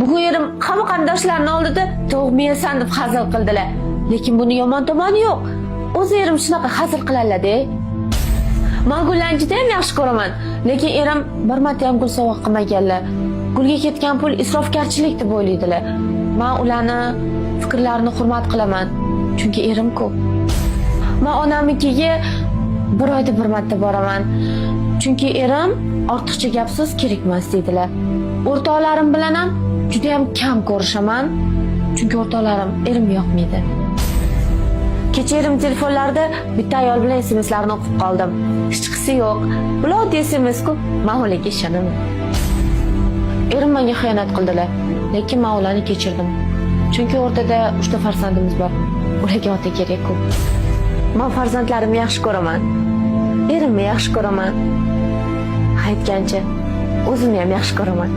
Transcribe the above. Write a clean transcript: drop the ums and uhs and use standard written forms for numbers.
Bugun erim hamma qarindoshlarini oldida tug'maysan deb hazil qildilar. Lekin buni yomon tomoni yo'q. O'zi erim shunaqa hazil qiladi. Men gullarni juda ham yaxshi ko'raman, lekin erim bir marta ham gul sovg'a qilmaganlar. Gulga ketgan pul isrofgarchilik deb o'ylaydilar. Men ularni fikrlarini hurmat qilaman, chunki erim ko'p. Men onamnikiga bir oyda bir marta boraman, chunki erim ortiqcha gap-so'z kerakmas deydilar. O'rtoqlarim bilan ham juda ham kam ko'rishaman, chunki o'rtoqlarim erim yoqmaydi. Kecha erim telefonlarda bitta ayol bilan SMS'larni o'qib qoldim. Hech qisi yo'q. Bular oddiy SMS-ku, men ularga ishonaman. Erim menga xiyonat qildilar, lekin men ularni kechirdim. Chunki o'rtada 3 ta farzandimiz bor. Ularga ota kerak-ku. Men farzandlarimni yaxshi ko'raman. Erimni yaxshi ko'raman. Aytgancha, o'zimni ham yaxshi ko'raman.